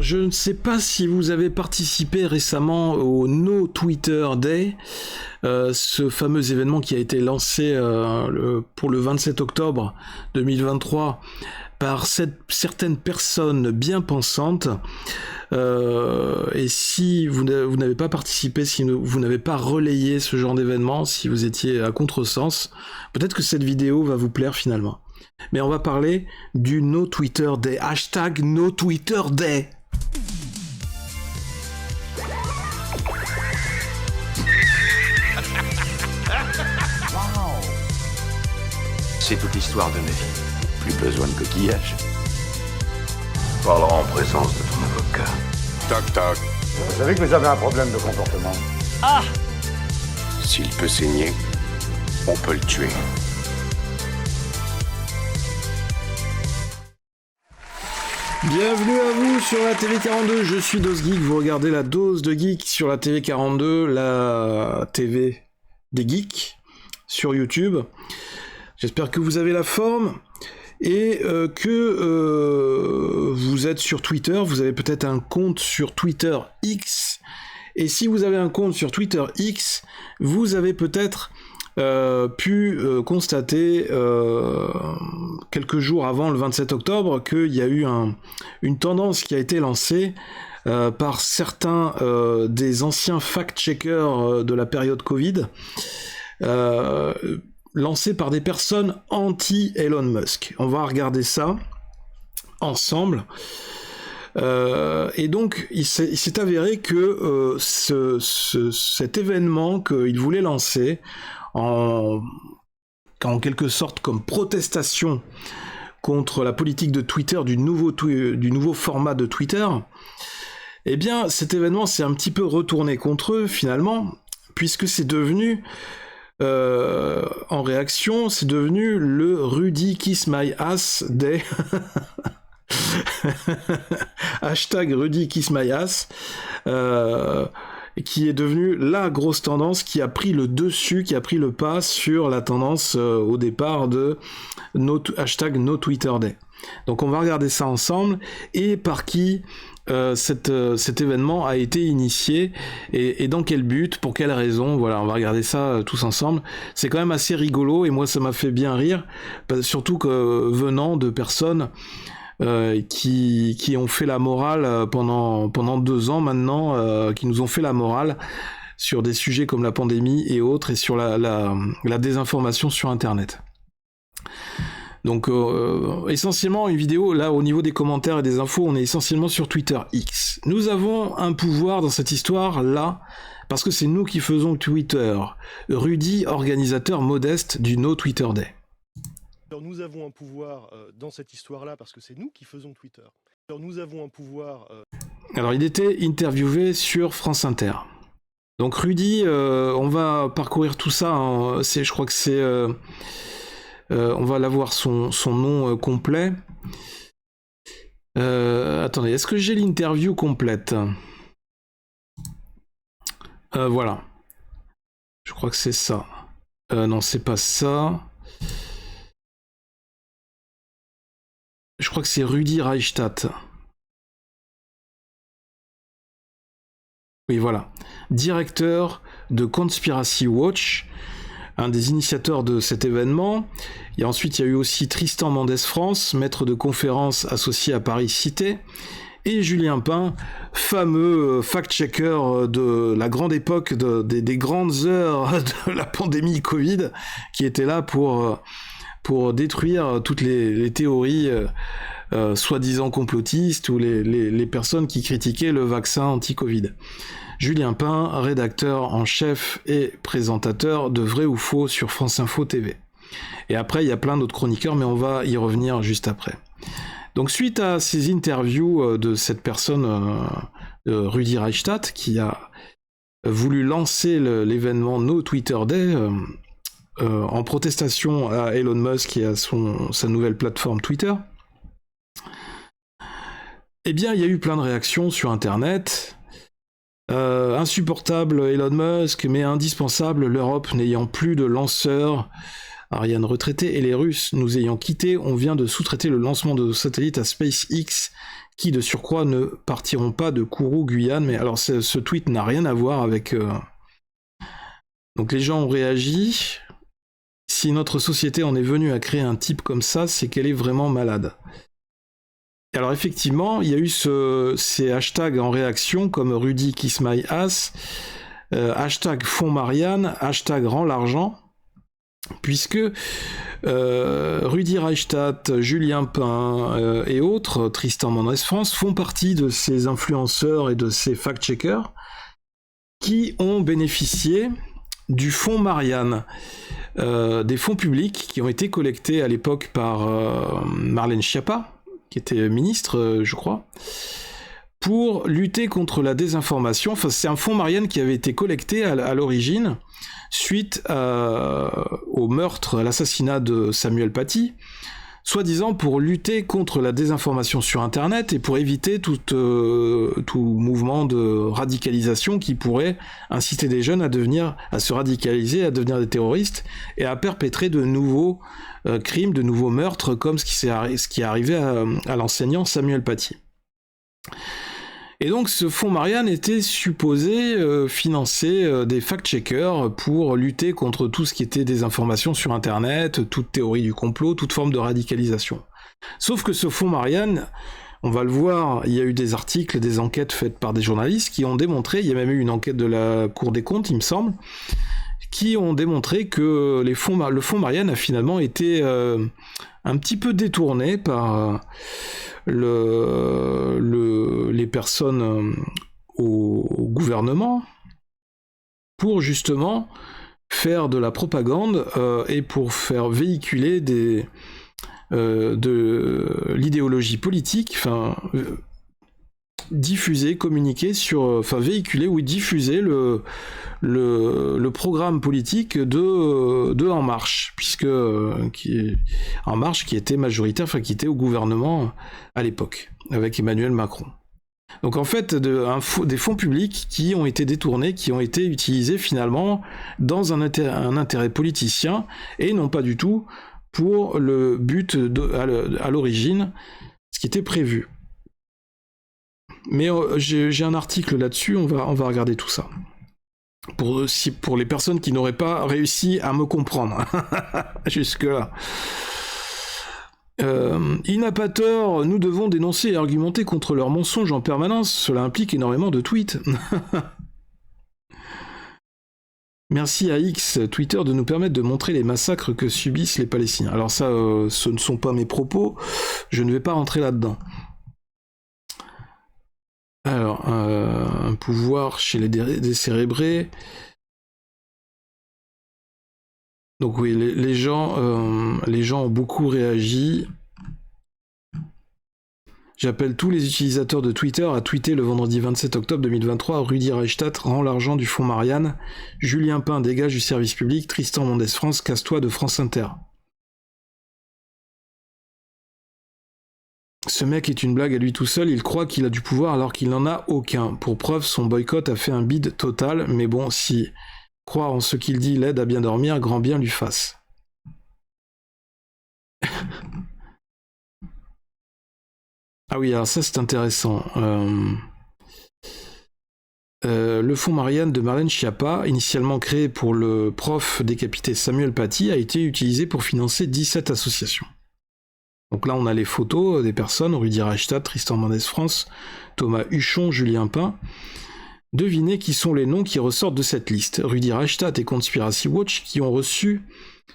Je ne sais pas si vous avez participé récemment au No Twitter Day, ce fameux événement qui a été lancé pour le 27 octobre 2023 par certaines personnes bien pensantes. Et si vous n'avez pas participé, si vous n'avez pas relayé ce genre d'événement, si vous étiez à contresens, peut-être que cette vidéo va vous plaire finalement. Mais on va parler du No Twitter Day. Hashtag No Twitter Day. C'est toute l'histoire de ma vie. Plus besoin de coquillage. Parlera en présence de ton avocat. Toc toc. Vous savez que vous avez un problème de comportement. Ah! S'il peut saigner, on peut le tuer. Bienvenue à vous sur la TV 42, je suis Dose Geek, vous regardez la dose de geek sur la TV 42, la TV des geeks sur YouTube. J'espère que vous avez la forme et que vous êtes sur Twitter, vous avez peut-être un compte sur Twitter X, et si vous avez un compte sur Twitter X, vous avez peut-être pu constater quelques jours avant le 27 octobre qu'il y a eu une tendance qui a été lancée par certains des anciens fact-checkers de la période Covid, lancée par des personnes anti-Elon Musk. On va regarder ça ensemble. Et donc, il s'est avéré que cet événement qu'il voulait lancer en quelque sorte comme protestation contre la politique de Twitter, du nouveau format de Twitter, eh bien cet événement s'est un petit peu retourné contre eux finalement, puisque c'est devenu, en réaction, c'est devenu le Rudy Kiss My Ass Day. Hashtag Rudy Kiss My Ass. Qui est devenu la grosse tendance, qui a pris le dessus, qui a pris le pas sur la tendance au départ de hashtag No Twitter Day. Donc on va regarder ça ensemble, et par qui cet événement a été initié, et dans quel but, pour quelle raison. Voilà, on va regarder ça tous ensemble. C'est quand même assez rigolo, et moi ça m'a fait bien rire, surtout que venant de personnes qui ont fait la morale pendant 2 ans maintenant, qui nous ont fait la morale sur des sujets comme la pandémie et autres, et sur la désinformation sur Internet. Donc essentiellement une vidéo, là au niveau des commentaires et des infos, on est essentiellement sur Twitter X. Nous avons un pouvoir dans cette histoire là, parce que c'est nous qui faisons Twitter. Rudy, organisateur modeste du No Twitter Day. Alors nous avons un pouvoir dans cette histoire-là parce que c'est nous qui faisons Twitter. Alors nous avons un pouvoir... Alors il était interviewé sur France Inter. Donc Rudy, on va parcourir tout ça, hein. Je crois que c'est... on va l'avoir son nom complet. Attendez, est-ce que j'ai l'interview complète ? Voilà. Je crois que c'est ça. Non, c'est pas ça. Je crois que c'est Rudi Reichstadt. Oui, voilà. Directeur de Conspiracy Watch, un des initiateurs de cet événement. Et ensuite, il y a eu aussi Tristan Mendes France, maître de conférence associé à Paris Cité, et Julien Pain, fameux fact-checker de la grande époque, des grandes heures de la pandémie Covid, qui était là pour détruire toutes les théories soi-disant complotistes, ou les personnes qui critiquaient le vaccin anti-Covid. Julien Pain, rédacteur en chef et présentateur de Vrai ou Faux sur France Info TV. Et après, il y a plein d'autres chroniqueurs, mais on va y revenir juste après. Donc suite à ces interviews de cette personne, Rudi Reichstadt, qui a voulu lancer l'événement No Twitter Day, en protestation à Elon Musk et à sa nouvelle plateforme Twitter, eh bien, il y a eu plein de réactions sur Internet. Insupportable Elon Musk, mais indispensable, l'Europe n'ayant plus de lanceurs, Ariane retraité, et les Russes nous ayant quittés, on vient de sous-traiter le lancement de satellites à SpaceX, qui de surcroît ne partiront pas de Kourou, Guyane. Mais alors ce tweet n'a rien à voir avec... Donc les gens ont réagi. Si notre société en est venue à créer un type comme ça, c'est qu'elle est vraiment malade. Alors effectivement, il y a eu ces hashtags en réaction comme Rudy Kiss My Ass, hashtag Fonds Marianne, hashtag Rends l'argent, puisque Rudi Reichstadt, Julien Pain et autres, Tristan Mendès France, font partie de ces influenceurs et de ces fact-checkers qui ont bénéficié du Fonds Marianne, des fonds publics qui ont été collectés à l'époque par Marlène Schiappa, qui était ministre, je crois, pour lutter contre la désinformation. Enfin, c'est un fonds Marianne qui avait été collecté à l'origine suite au meurtre, à l'assassinat de Samuel Paty, soi-disant pour lutter contre la désinformation sur Internet et pour éviter tout mouvement de radicalisation qui pourrait inciter des jeunes à se radicaliser, à devenir des terroristes et à perpétrer de nouveaux crimes, de nouveaux meurtres, comme ce qui est arrivé à l'enseignant Samuel Paty. Et donc ce fonds Marianne était supposé financer des fact-checkers pour lutter contre tout ce qui était désinformation sur Internet, toute théorie du complot, toute forme de radicalisation. Sauf que ce fonds Marianne, on va le voir, il y a eu des articles, des enquêtes faites par des journalistes qui ont démontré, il y a même eu une enquête de la Cour des comptes, il me semble, qui ont démontré que le fonds Marianne a finalement été un petit peu détourné par les personnes au gouvernement pour justement faire de la propagande et pour faire véhiculer de l'idéologie politique, enfin diffuser, communiquer véhiculer ou diffuser le programme politique de En Marche, puisque En Marche qui était majoritaire, enfin qui était au gouvernement à l'époque, avec Emmanuel Macron. Donc en fait, des fonds publics qui ont été détournés, qui ont été utilisés finalement dans un intérêt politicien, et non pas du tout pour le but à l'origine, ce qui était prévu. Mais j'ai un article là-dessus, on va regarder tout ça. Pour les personnes qui n'auraient pas réussi à me comprendre jusque-là. Il n'a pas tort, nous devons dénoncer et argumenter contre leurs mensonges en permanence, cela implique énormément de tweets. Merci à X, Twitter, de nous permettre de montrer les massacres que subissent les Palestiniens. Alors ça, ce ne sont pas mes propos, je ne vais pas rentrer là-dedans. Alors, un pouvoir chez les décérébrés. Donc oui, les gens ont beaucoup réagi. J'appelle tous les utilisateurs de Twitter à tweeter le vendredi 27 octobre 2023 Rudi Reichstadt rend l'argent du fonds Marianne, Julien Pain dégage du service public, Tristan Mendès France casse-toi de France Inter. Ce mec est une blague à lui tout seul, il croit qu'il a du pouvoir alors qu'il n'en a aucun. Pour preuve, son boycott a fait un bide total, mais bon, si croire en ce qu'il dit l'aide à bien dormir, grand bien lui fasse. Ah oui, alors ça c'est intéressant. Le fonds Marianne de Marlène Schiappa, initialement créé pour le prof décapité Samuel Paty, a été utilisé pour financer 17 associations. Donc là, on a les photos des personnes, Rudi Reichstadt, Tristan Mendès France, Thomas Huchon, Julien Pain. Devinez qui sont les noms qui ressortent de cette liste. Rudi Reichstadt et Conspiracy Watch qui ont reçu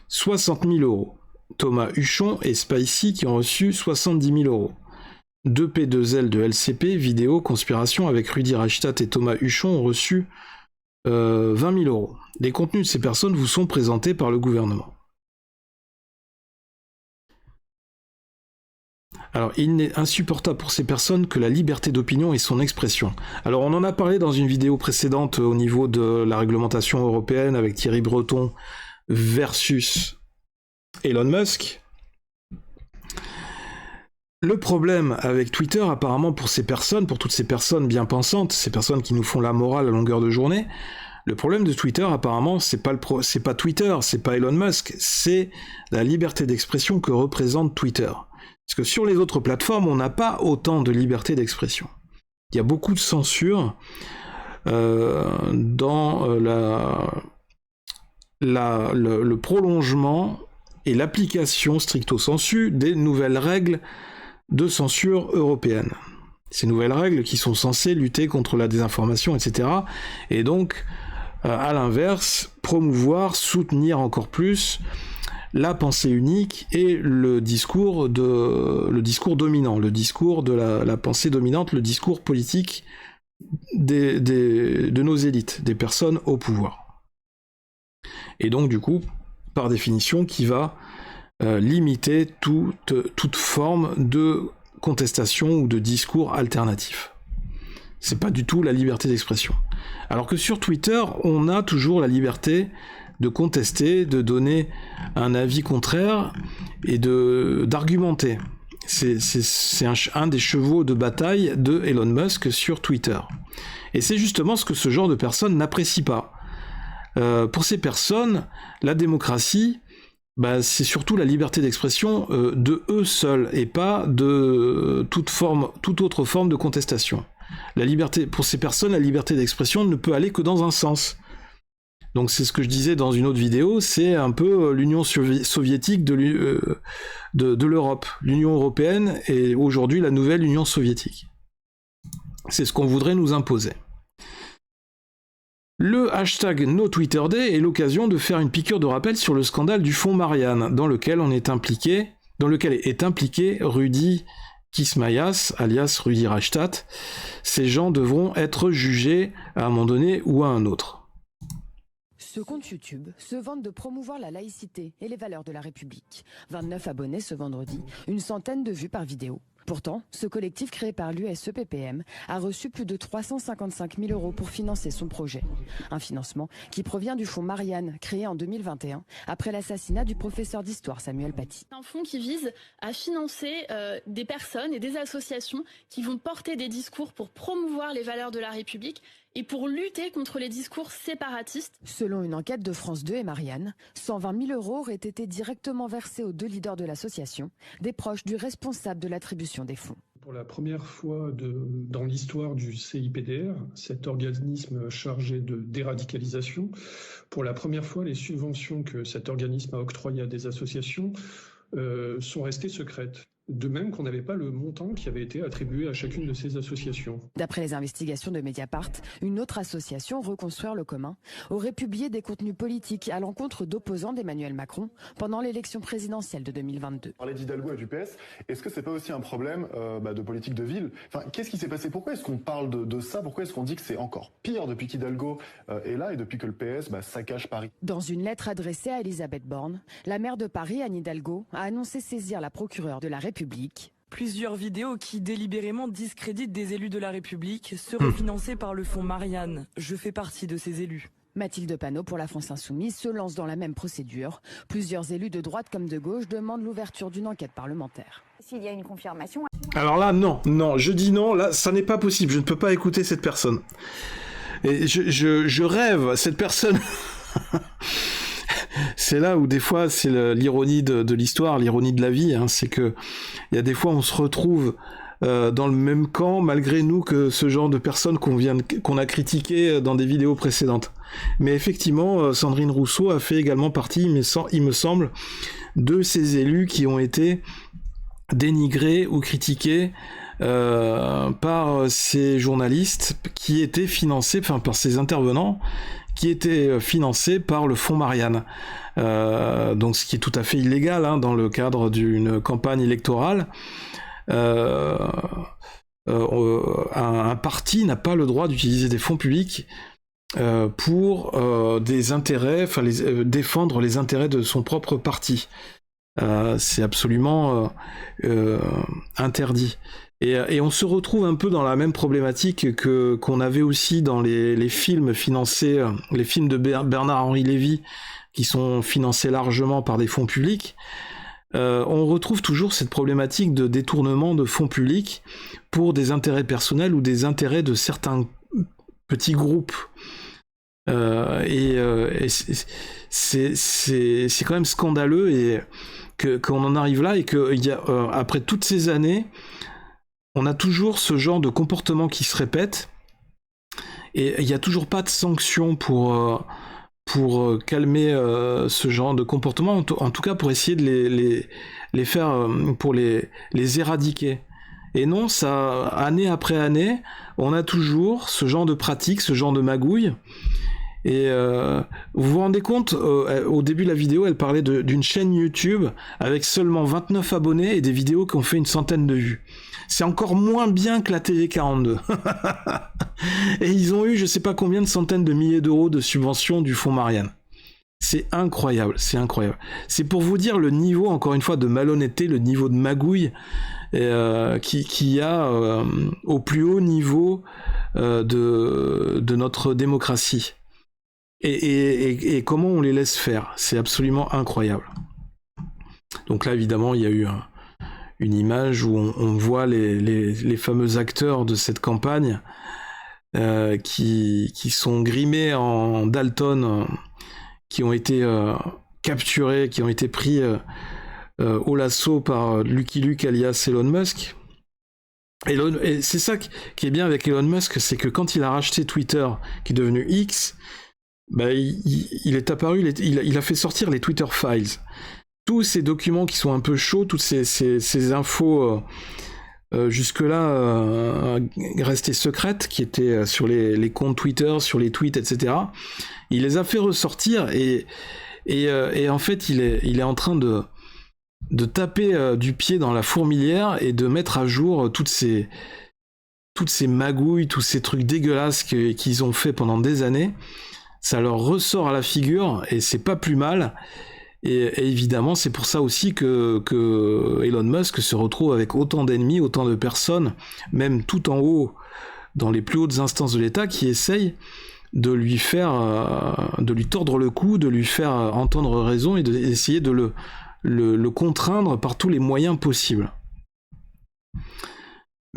60 000 €. Thomas Huchon et Spicy qui ont reçu 70 000 €. 2P2L de LCP, vidéo, conspiration avec Rudi Reichstadt et Thomas Huchon ont reçu 20 000 €. Les contenus de ces personnes vous sont présentés par le gouvernement. Alors, il n'est insupportable pour ces personnes que la liberté d'opinion et son expression. Alors, on en a parlé dans une vidéo précédente au niveau de la réglementation européenne avec Thierry Breton versus Elon Musk. Le problème avec Twitter, apparemment, pour ces personnes, pour toutes ces personnes bien pensantes, ces personnes qui nous font la morale à longueur de journée, le problème de Twitter, apparemment, c'est pas Twitter, c'est pas Elon Musk, c'est la liberté d'expression que représente Twitter. Parce que sur les autres plateformes, on n'a pas autant de liberté d'expression. Il y a beaucoup de censure dans le prolongement et l'application stricto sensu des nouvelles règles de censure européennes. Ces nouvelles règles qui sont censées lutter contre la désinformation, etc. Et donc, à l'inverse, promouvoir, soutenir encore plus la pensée unique et le discours dominant, le discours de la pensée dominante, le discours politique de nos élites, des personnes au pouvoir. Et donc, du coup, par définition, qui va limiter toute forme de contestation ou de discours alternatif. C'est pas du tout la liberté d'expression. Alors que sur Twitter, on a toujours la liberté de contester, de donner un avis contraire et d'argumenter. C'est un des chevaux de bataille de Elon Musk sur Twitter. Et c'est justement ce que ce genre de personnes n'apprécient pas. Pour ces personnes, la démocratie, c'est surtout la liberté d'expression de eux seuls et pas de toute autre forme de contestation. Pour ces personnes, la liberté d'expression ne peut aller que dans un sens. Donc c'est ce que je disais dans une autre vidéo, c'est un peu l'Union soviétique de l'Europe. L'Union européenne est aujourd'hui la nouvelle Union soviétique. C'est ce qu'on voudrait nous imposer. Le hashtag NoTwitterDay est l'occasion de faire une piqûre de rappel sur le scandale du fonds Marianne, dans lequel est impliqué Rudy Kismayas, alias Rudy Reichstadt. Ces gens devront être jugés à un moment donné ou à un autre. Ce compte YouTube se vante de promouvoir la laïcité et les valeurs de la République. 29 abonnés ce vendredi, une centaine de vues par vidéo. Pourtant, ce collectif créé par l'USEPPM a reçu plus de 355 000 € pour financer son projet. Un financement qui provient du fonds Marianne, créé en 2021, après l'assassinat du professeur d'histoire Samuel Paty. Un fonds qui vise à financer des personnes et des associations qui vont porter des discours pour promouvoir les valeurs de la République et pour lutter contre les discours séparatistes. Selon une enquête de France 2 et Marianne, 120 000 € auraient été directement versés aux deux leaders de l'association, des proches du responsable de l'attribution des fonds. Pour la première fois dans l'histoire du CIPDR, cet organisme chargé de déradicalisation, pour la première fois, les subventions que cet organisme a octroyées à des associations sont restées secrètes. De même qu'on n'avait pas le montant qui avait été attribué à chacune de ces associations. D'après les investigations de Mediapart, une autre association, Reconstruire le commun, aurait publié des contenus politiques à l'encontre d'opposants d'Emmanuel Macron pendant l'élection présidentielle de 2022. On parlait d'Hidalgo et du PS. Est-ce que c'est pas aussi un problème de politique de ville ? Enfin, qu'est-ce qui s'est passé ? Pourquoi est-ce qu'on parle de ça ? Pourquoi est-ce qu'on dit que c'est encore pire depuis qu'Hidalgo est là et depuis que le PS saccage Paris ? Dans une lettre adressée à Elisabeth Borne, la maire de Paris, Anne Hidalgo, a annoncé saisir la procureure de la République. Plusieurs vidéos qui délibérément discréditent des élus de la République seraient financées par le fonds Marianne. Je fais partie de ces élus. Mathilde Panot pour la France Insoumise se lance dans la même procédure. Plusieurs élus de droite comme de gauche demandent l'ouverture d'une enquête parlementaire. S'il y a une confirmation... Alors là, non, je dis non, là, ça n'est pas possible, je ne peux pas écouter cette personne. Et je rêve, cette personne... C'est là où des fois c'est l'ironie de l'histoire, l'ironie de la vie, hein, c'est que il y a des fois on se retrouve dans le même camp malgré nous que ce genre de personnes qu'on a critiquées dans des vidéos précédentes. Mais effectivement, Sandrine Rousseau a fait également partie, il me semble, de ces élus qui ont été dénigrés ou critiqués par ces journalistes qui étaient financés, par ces intervenants qui étaient financés par le fonds Marianne. Donc ce qui est tout à fait illégal dans le cadre d'une campagne électorale. Un parti n'a pas le droit d'utiliser des fonds publics pour des intérêts, défendre les intérêts de son propre parti. C'est absolument interdit. Et on se retrouve un peu dans la même problématique qu'on avait aussi dans les films financés, les films de Bernard-Henri Lévy, qui sont financés largement par des fonds publics. On retrouve toujours cette problématique de détournement de fonds publics pour des intérêts personnels ou des intérêts de certains petits groupes. Et c'est quand même scandaleux et qu'on en arrive là et que après toutes ces années, on a toujours ce genre de comportement qui se répète et il n'y a toujours pas de sanctions pour calmer ce genre de comportement, en tout cas pour essayer de les faire, pour les éradiquer. Et non, ça, année après année, on a toujours ce genre de pratique, ce genre de magouille. Et vous vous rendez compte, au début de la vidéo, elle parlait d'une chaîne YouTube avec seulement 29 abonnés et des vidéos qui ont fait une centaine de vues. C'est encore moins bien que la TV42. Et ils ont eu je sais pas combien de centaines de milliers d'euros de subventions du fonds Marianne. C'est incroyable, c'est incroyable. C'est pour vous dire le niveau, encore une fois, de malhonnêteté, le niveau de magouille qu'il y a au plus haut niveau de notre démocratie. Et comment on les laisse faire. C'est absolument incroyable. Donc là, évidemment, il y a eu une image où on voit les fameux acteurs de cette campagne qui sont grimés en Dalton, qui ont été capturés, qui ont été pris au lasso par Lucky Luke alias Elon Musk. Et c'est ça qui est bien avec Elon Musk, c'est que quand il a racheté Twitter, qui est devenu X, bah, il est apparu, il a fait sortir les Twitter Files. Tous ces documents qui sont un peu chauds, toutes ces infos jusque-là restées secrètes, qui étaient sur les comptes Twitter, sur les tweets, etc. Il les a fait ressortir et en fait, il est en train de taper du pied dans la fourmilière et de mettre à jour toutes ces magouilles, tous ces trucs dégueulasses qu'ils ont fait pendant des années. Ça leur ressort à la figure et c'est pas plus mal. Et évidemment, c'est pour ça aussi que Elon Musk se retrouve avec autant d'ennemis, autant de personnes, même tout en haut, dans les plus hautes instances de l'État, qui essayent de lui tordre le cou, de lui faire entendre raison et d'essayer de le contraindre par tous les moyens possibles.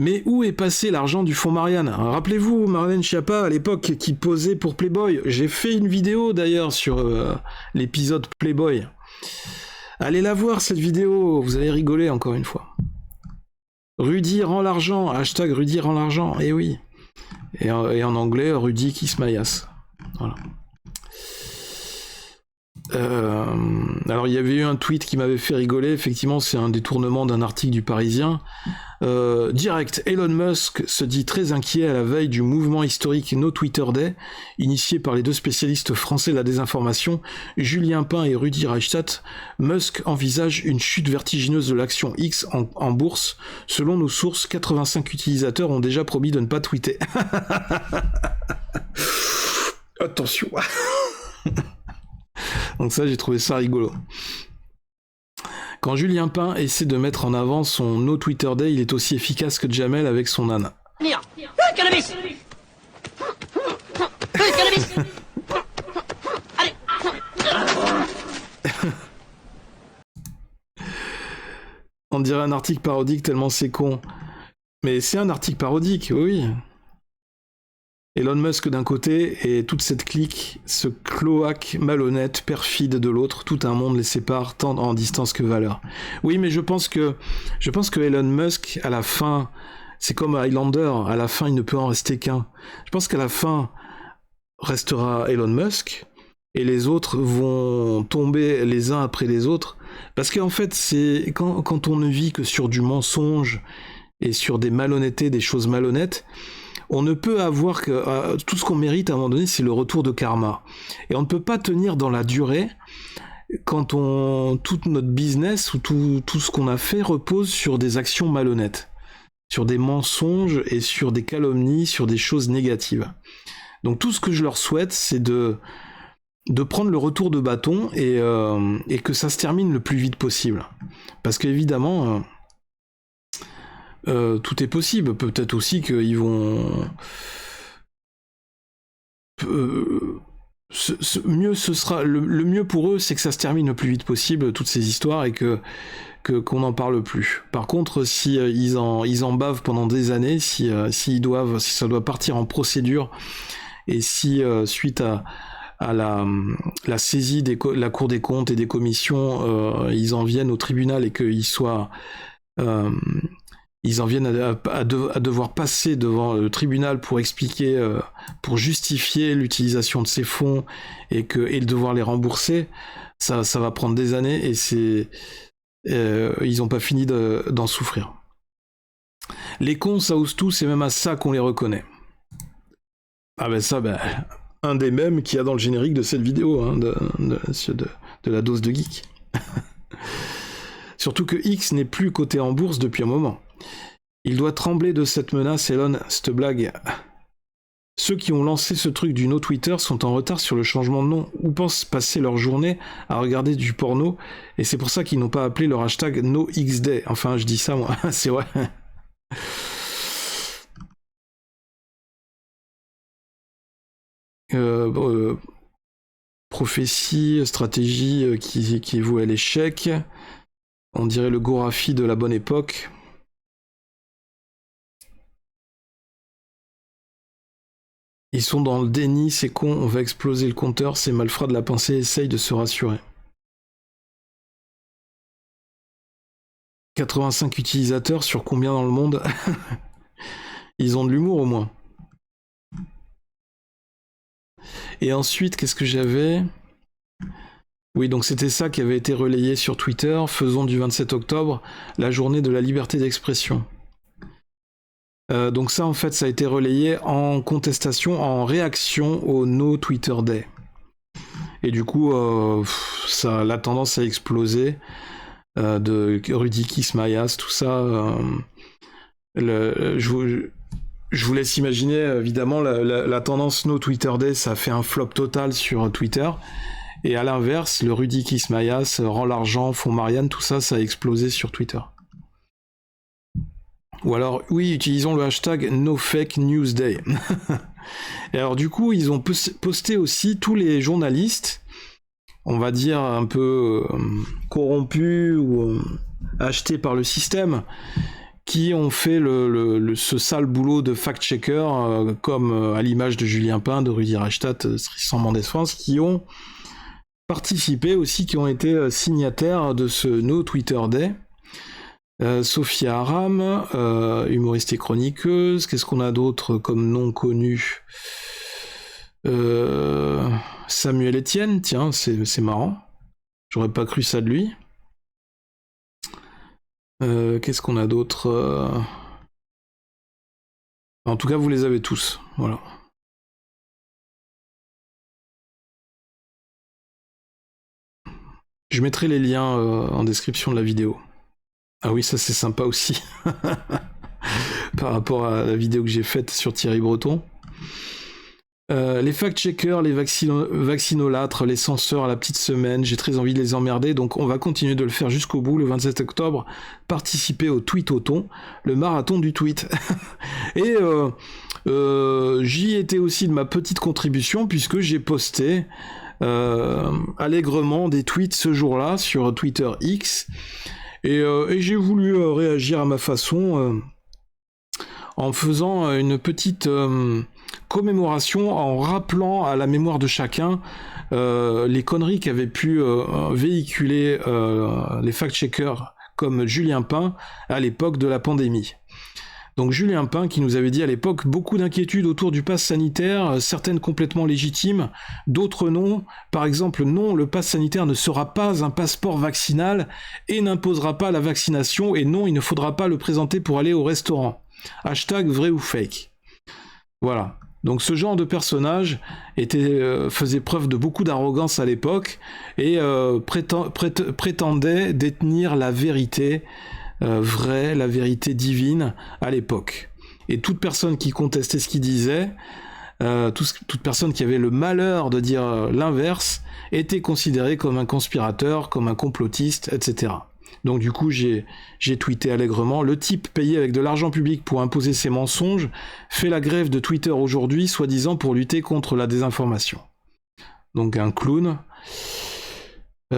Mais où est passé l'argent du fonds Marianne ? Rappelez-vous Marlène Schiappa à l'époque qui posait pour Playboy. J'ai fait une vidéo d'ailleurs sur l'épisode Playboy. Allez la voir cette vidéo, vous allez rigoler encore une fois. Rudy rend l'argent, hashtag Rudy rend l'argent, et oui. Et en anglais, Rudy kiss my ass. Voilà. Alors il y avait eu un tweet qui m'avait fait rigoler, effectivement c'est un détournement d'un article du Parisien. Direct, Elon Musk se dit très inquiet à la veille du mouvement historique No Twitter Day, initié par les deux spécialistes français de la désinformation, Julien Pain et Rudy Reichstadt. Musk envisage une chute vertigineuse de l'action X en bourse. Selon nos sources, 85 utilisateurs ont déjà promis de ne pas tweeter. Attention. Donc ça, j'ai trouvé ça rigolo. Quand Julien Pain essaie de mettre en avant son No Twitter Day, il est aussi efficace que Jamel avec son âne. Cannabis. Cannabis. Allez. On dirait un article parodique tellement c'est con. Mais c'est un article parodique, oui. Elon Musk d'un côté et toute cette clique, ce cloaque malhonnête, perfide de l'autre, tout un monde les sépare tant en distance que valeur. Oui, mais je pense que Elon Musk, à la fin, c'est comme Highlander, à la fin il ne peut en rester qu'un. Je pense qu'à la fin restera Elon Musk et les autres vont tomber les uns après les autres, parce qu'en fait c'est quand on ne vit que sur du mensonge et sur des malhonnêtetés, des choses malhonnêtes, on ne peut avoir que tout ce qu'on mérite à un moment donné, c'est le retour de karma. Et on ne peut pas tenir dans la durée quand tout notre business ou tout ce qu'on a fait repose sur des actions malhonnêtes, sur des mensonges et sur des calomnies, sur des choses négatives. Donc tout ce que je leur souhaite, c'est de prendre le retour de bâton et que ça se termine le plus vite possible. Parce qu'évidemment... tout est possible. Peut-être aussi qu'ils vont... Le mieux pour eux, c'est que ça se termine le plus vite possible, toutes ces histoires, et qu'on n'en parle plus. Par contre, si ils en bavent pendant des années, si ça doit partir en procédure et si suite à la saisie de la Cour des comptes et des commissions, ils en viennent au tribunal et qu'ils soient... ils en viennent à devoir passer devant le tribunal pour expliquer, pour justifier l'utilisation de ces fonds et devoir les rembourser, ça va prendre des années et ils n'ont pas fini d'en souffrir. Les cons, ça ose tout, c'est même à ça qu'on les reconnaît. Ah ben ça, un des mêmes qu'il y a dans le générique de cette vidéo, hein, de la dose de geek. Surtout que X n'est plus coté en bourse depuis un moment. Il doit trembler de cette menace, Elon, cette blague. Ceux qui ont lancé ce truc du no Twitter sont en retard sur le changement de nom ou pensent passer leur journée à regarder du porno et c'est pour ça qu'ils n'ont pas appelé leur hashtag NoXday. Enfin, je dis ça moi, c'est vrai. Prophétie, stratégie qui est vouée à l'échec. On dirait le Gorafi de la bonne époque. Ils sont dans le déni, c'est con, on va exploser le compteur, ces malfrats de la pensée essayent de se rassurer. 85 utilisateurs sur combien dans le monde? Ils ont de l'humour au moins. Et ensuite, qu'est-ce que j'avais? Oui, donc c'était ça qui avait été relayé sur Twitter. Faisons du 27 octobre la journée de la liberté d'expression. Donc ça, en fait, ça a été relayé en contestation, en réaction au No Twitter Day. Et du coup, la tendance a explosé. De Rudy Kismayas, tout ça. Je vous laisse imaginer, évidemment, la tendance No Twitter Day, ça a fait un flop total sur Twitter. Et à l'inverse, le Rudy Kismayas, rend l'argent, font Marianne, tout ça, ça a explosé sur Twitter. Ou alors, oui, utilisons le hashtag NoFakeNewsDay. Et alors du coup, ils ont posté aussi tous les journalistes, on va dire un peu corrompus ou achetés par le système, qui ont fait ce sale boulot de fact-checker, comme à l'image de Julien Pain, de Rudy Reichstadt, Tristan Mendès France, qui ont participé aussi, qui ont été signataires de ce No Twitter Day. Sophia Aram, humoriste et chroniqueuse. Qu'est-ce qu'on a d'autre comme nom connu? Samuel Etienne, tiens, c'est marrant. J'aurais pas cru ça de lui. Qu'est-ce qu'on a d'autre? En tout cas, vous les avez tous. Voilà. Je mettrai les liens en description de la vidéo. Ah oui, ça c'est sympa aussi. Par rapport à la vidéo que j'ai faite sur Thierry Breton. Les fact-checkers, les vaccinolâtres, les censeurs à la petite semaine, j'ai très envie de les emmerder, donc on va continuer de le faire jusqu'au bout. Le 27 octobre, participer au Tweetoton, le marathon du tweet. Et j'y étais aussi de ma petite contribution, puisque j'ai posté allègrement des tweets ce jour-là sur Twitter X. Et j'ai voulu réagir à ma façon en faisant une petite commémoration, en rappelant à la mémoire de chacun les conneries qu'avaient pu véhiculer les fact-checkers comme Julien Pain à l'époque de la pandémie. Donc Julien Pain qui nous avait dit à l'époque beaucoup d'inquiétudes autour du pass sanitaire, certaines complètement légitimes, d'autres non. Par exemple, non, le pass sanitaire ne sera pas un passeport vaccinal et n'imposera pas la vaccination, et non, il ne faudra pas le présenter pour aller au restaurant. Hashtag vrai ou fake. Voilà. Donc ce genre de personnage faisait preuve de beaucoup d'arrogance à l'époque et prétendait détenir la vérité vraie, la vérité divine à l'époque. Et toute personne qui contestait ce qu'il disait, toute personne qui avait le malheur de dire l'inverse, était considérée comme un conspirateur, comme un complotiste, etc. Donc du coup, j'ai tweeté allègrement, le type payé avec de l'argent public pour imposer ses mensonges fait la grève de Twitter aujourd'hui, soi-disant pour lutter contre la désinformation. Donc un clown.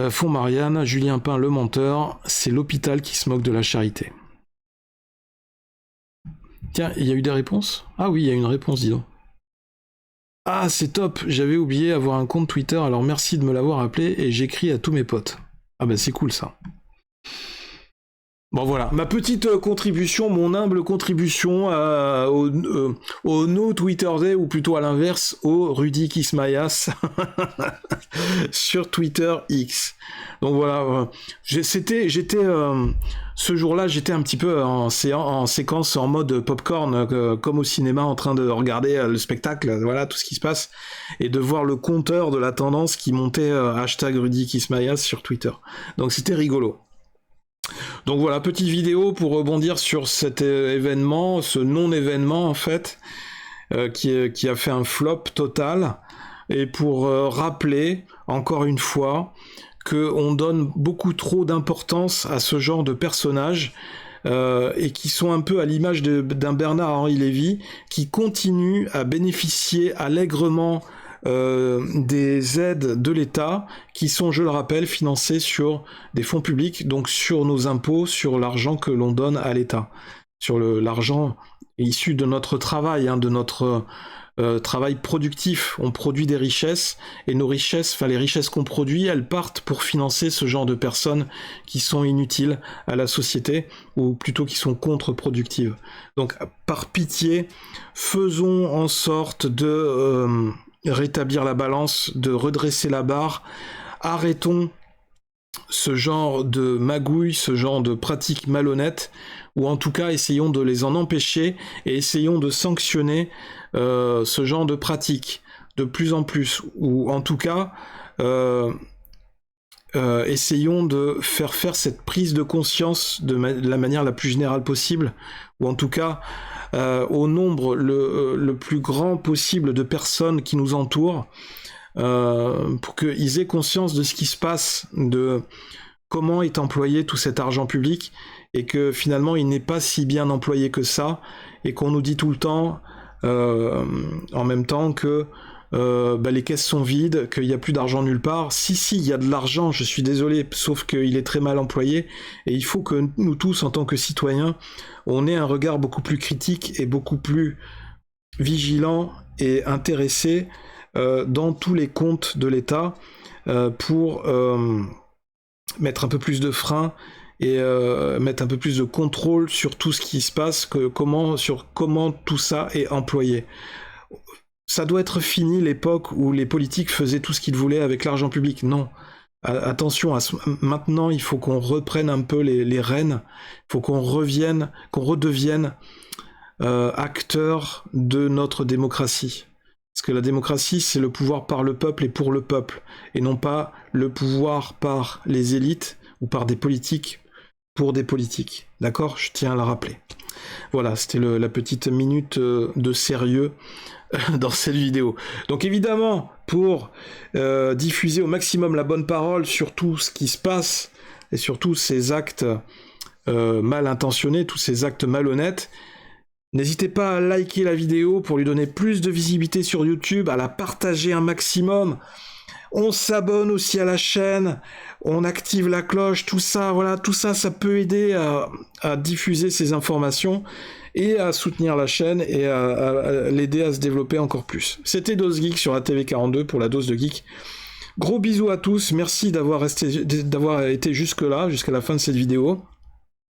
Font Marianne, Julien Pain le menteur, c'est l'hôpital qui se moque de la charité. Tiens, il y a eu des réponses? Ah oui, il y a une réponse, dis donc. Ah, c'est top, j'avais oublié avoir un compte Twitter, alors merci de me l'avoir appelé et j'écris à tous mes potes. Ah bah c'est cool ça. Bon voilà, ma petite contribution, mon humble contribution au No Twitter Day, ou plutôt à l'inverse, au Rudy Kismayas sur Twitter X. Donc voilà, ce jour-là, j'étais un petit peu en séquence, en mode popcorn, comme au cinéma, en train de regarder le spectacle, voilà, tout ce qui se passe, et de voir le compteur de la tendance qui montait hashtag Rudy Kismayas sur Twitter. Donc c'était rigolo. Donc voilà, petite vidéo pour rebondir sur cet événement, ce non-événement en fait, qui a fait un flop total, et pour rappeler, encore une fois, qu'on donne beaucoup trop d'importance à ce genre de personnages, et qui sont un peu à l'image d'un Bernard-Henri Lévy, qui continue à bénéficier allègrement des aides de l'État qui sont, je le rappelle, financées sur des fonds publics, donc sur nos impôts, sur l'argent que l'on donne à l'État, sur l'argent issu de notre travail, de notre travail productif. On produit des richesses, et nos richesses, les richesses qu'on produit, elles partent pour financer ce genre de personnes qui sont inutiles à la société, ou plutôt qui sont contre-productives. Donc par pitié, faisons en sorte de rétablir la balance, de redresser la barre, arrêtons ce genre de magouille, ce genre de pratiques malhonnêtes, ou en tout cas essayons de les en empêcher, et essayons de sanctionner ce genre de pratiques de plus en plus, ou en tout cas essayons de faire cette prise de conscience de la manière la plus générale possible, ou en tout cas au nombre le plus grand possible de personnes qui nous entourent, pour qu'ils aient conscience de ce qui se passe, de comment est employé tout cet argent public, et que finalement il n'est pas si bien employé que ça, et qu'on nous dit tout le temps en même temps que les caisses sont vides, qu'il n'y a plus d'argent nulle part. Si, il y a de l'argent, je suis désolé, sauf qu'il est très mal employé, et il faut que nous tous, en tant que citoyens, on ait un regard beaucoup plus critique et beaucoup plus vigilant et intéressé dans tous les comptes de l'État, pour mettre un peu plus de frein et mettre un peu plus de contrôle sur tout ce qui se passe, sur comment tout ça est employé. Ça doit être fini l'époque où les politiques faisaient tout ce qu'ils voulaient avec l'argent public. Non. Attention, maintenant il faut qu'on reprenne un peu les rênes, il faut qu'on redevienne acteur de notre démocratie. Parce que la démocratie, c'est le pouvoir par le peuple et pour le peuple, et non pas le pouvoir par les élites ou par des politiques pour des politiques. D'accord ? Je tiens à le rappeler. Voilà, c'était la petite minute de sérieux dans cette vidéo. Donc évidemment, pour diffuser au maximum la bonne parole sur tout ce qui se passe, et sur tous ces actes mal intentionnés, tous ces actes malhonnêtes, n'hésitez pas à liker la vidéo pour lui donner plus de visibilité sur YouTube, à la partager un maximum. On s'abonne aussi à la chaîne, on active la cloche, tout ça, voilà, tout ça, ça peut aider à diffuser ces informations et à soutenir la chaîne et à l'aider à se développer encore plus. C'était Dose Geek sur la TV42 pour la dose de geek. Gros bisous à tous, merci d'avoir été jusque-là, jusqu'à la fin de cette vidéo.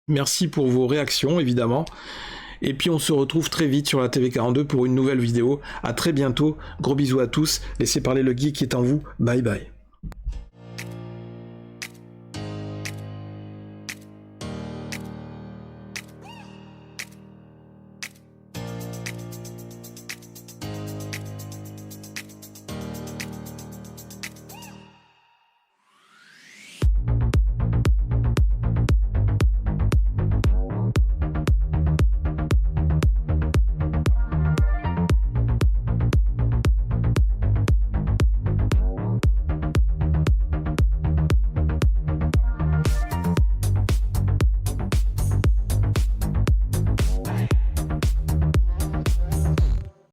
Merci pour vos réactions, évidemment. Et puis on se retrouve très vite sur la TV42 pour une nouvelle vidéo. À très bientôt, gros bisous à tous, laissez parler le geek qui est en vous, bye bye.